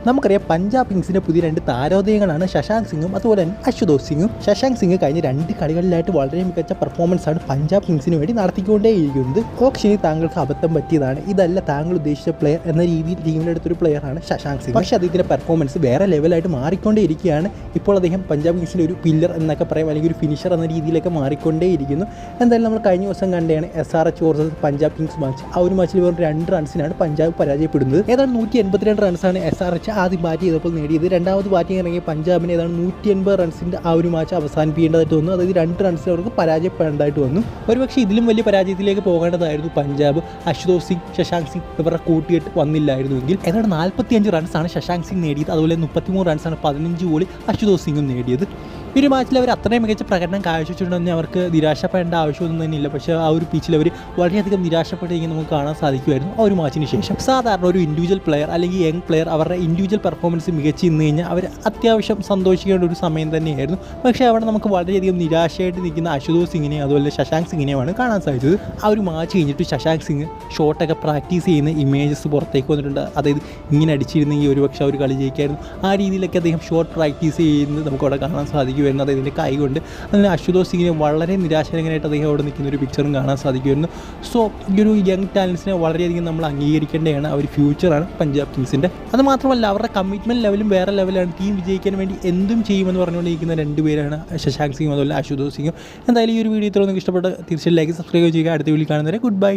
നമുക്കറിയാം പഞ്ചാബ് കിങ്സിൻ്റെ പുതിയ 2 താരോദയങ്ങളാണ് ശശാങ്ക് സിംഗും അതുപോലെ തന്നെ അശുതോഷ് സിംഗും. ശശാങ്ക് സിംഗ് കഴിഞ്ഞ 2 കളികളിലായിട്ട് വളരെ മികച്ച പെർഫോമൻസ് ആണ് പഞ്ചാബ് കിങ്സിന് വേണ്ടി നടത്തിക്കൊണ്ടേയിരിക്കുന്നത്. ഓപ്ഷനിൽ താങ്കൾക്ക് അബദ്ധം പറ്റിയതാണ്, ഇതല്ല താങ്കൾ ഉദ്ദേശിച്ച പ്ലെയർ എന്ന രീതിയിൽ ടീമിലെടുത്തൊരു പ്ലെയറാണ് ശശാങ്ക് സിംഗ്. പക്ഷേ അദ്ദേഹത്തിൻ്റെ പെർഫോമൻസ് വേറെ ലെവലായിട്ട് മാറിക്കൊണ്ടേയിരിക്കുകയാണ്. ഇപ്പോൾ അദ്ദേഹം പഞ്ചാബ് കിങ്സിൻ്റെ ഒരു പില്ലർ എന്നൊക്കെ പറയാം, അല്ലെങ്കിൽ ഒരു ഫിനിഷർ എന്ന രീതിയിലൊക്കെ മാറിക്കൊണ്ടേയിരിക്കുന്നു. എന്തായാലും നമ്മൾ കഴിഞ്ഞ ദിവസം കണ്ടതാണ് SRH versus Punjab Kings match. ആ ഒരു മാച്ചിൽ വെറും 2 റൺസിനാണ് പഞ്ചാബ് പരാജയപ്പെടുന്നത്. ഏതാണ്ട് 182 റൺസാണ് SRH ആദ്യം ബാറ്റ് ചെയ്തപ്പോൾ നേടിയത്. രണ്ടാമത് ബാറ്റിംഗ് ഇറങ്ങിയ പഞ്ചാബിന് ഏതാണ് 180 റൺസിൻ്റെ ആ ഒരു മാച്ച് അവസാനിപ്പിക്കേണ്ടതായിട്ട് വന്നു. അതായത് 2 റൺസിൽ അവർക്ക് പരാജയപ്പെടേണ്ടതായിട്ട് വന്നു. ഒരുപക്ഷെ ഇതിലും വലിയ പരാജയത്തിലേക്ക് പോകേണ്ടതായിരുന്നു പഞ്ചാബ്. അശുതോഷ് സിംഗ്, ശശാങ്ക് സിംഗ് ഇവരുടെ കൂട്ടിയിട്ട് വന്നില്ലായിരുന്നുവെങ്കിൽ. ഏതാണ്ട് 45 റൺസാണ് ശശാങ്ക് സിംഗ് നേടിയത്. അതുപോലെ 33 റൺസാണ് 15 ബോളിൽ അശുതോഷ് സിംഗും നേടിയത്. ഈ ഒരു മാച്ചിൽ അവർ അത്രയും മികച്ച പ്രകടനം കാഴ്ചവെച്ചിട്ടുണ്ടെന്ന് അവർക്ക് നിരാശപ്പെടേണ്ട ആവശ്യമൊന്നും തന്നെയില്ല. പക്ഷേ ആ ഒരു പിച്ചിൽ അവർ വളരെയധികം നിരാശപ്പെട്ടിരിക്കുന്നത് നമുക്ക് കാണാൻ സാധിക്കുമായിരുന്നു ആ ഒരു മാച്ചിന് ശേഷം. സാധാരണ ഒരു ഇൻഡിവിജ്വൽ പ്ലെയർ അല്ലെങ്കിൽ യങ് പ്ലെയർ അവരുടെ ഇൻഡിവിജ്വൽ പെർഫോമൻസ് മികച്ച് നിന്ന് കഴിഞ്ഞാൽ അവർ അത്യാവശ്യം സന്തോഷിക്കേണ്ട ഒരു സമയം തന്നെയായിരുന്നു. പക്ഷേ അവിടെ നമുക്ക് വളരെയധികം നിരാശയായിട്ട് നിൽക്കുന്ന അശുതോഷ് സിംഗിനെയും അതുപോലെ ശശാങ്ക് സിംഗിനെയുമാണ് കാണാൻ സാധിച്ചത്. ആ ഒരു മാച്ച് കഴിഞ്ഞിട്ട് ശശാങ്ക് സിംഗ് ഷോട്ടൊക്കെ പ്രാക്ടീസ് ചെയ്യുന്ന ഇമേജസ് പുറത്തേക്ക് വന്നിട്ടുണ്ട്. അതായത് ഇങ്ങനെ അടിച്ചിരുന്നെങ്കിൽ ഒരുപക്ഷെ ഒരു കളി ജയിക്കായിരുന്നു. ആ രീതിയിലൊക്കെ അദ്ദേഹം ഷോട്ട് പ്രാക്ടീസ് ചെയ്യുന്നത് നമുക്ക് അവിടെ കാണാൻ സാധിക്കും. വരുന്നത് ഇതിൻ്റെ കൈ കൊണ്ട്. അതിന് അശുതോഷ് സിംഗിനെ വളരെ നിരാശാജനകനായിട്ട് അദ്ദേഹം അവിടെ നിൽക്കുന്ന ഒരു പിക്ചറും കാണാൻ സാധിക്കുമായിരുന്നു. സോ ഈ ഒരു യങ് ടാലൻസിനെ വളരെയധികം നമ്മൾ അംഗീകരിക്കേണ്ടതാണ്. അവർ ഫ്യൂച്ചറാണ് പഞ്ചാബ് കിങ്സിൻ്റെ. അത് മാത്രമല്ല അവരുടെ കമ്മിറ്റ്മെൻറ്റ് ലെവലും വേറെ ലെവലാണ്. ടീം വിജയിക്കാൻ വേണ്ടി എന്തും ചെയ്യുമെന്ന് പറഞ്ഞുകൊണ്ടിരിക്കുന്ന 2 പേരാണ് ശശാങ്ക് സിംഗും അതുപോലെ അശുതോഷ് സിംഗും. എന്തായാലും ഈ ഒരു വീഡിയോ ഇത്ര നിങ്ങൾക്ക് ഇഷ്ടപ്പെട്ട തീർച്ചയായും ലൈക്ക് സബ്സ്ക്രൈബ് ചെയ്യുക. അടുത്ത വീഡിയോ കാണുന്നവരെ ഗുഡ് ബൈ.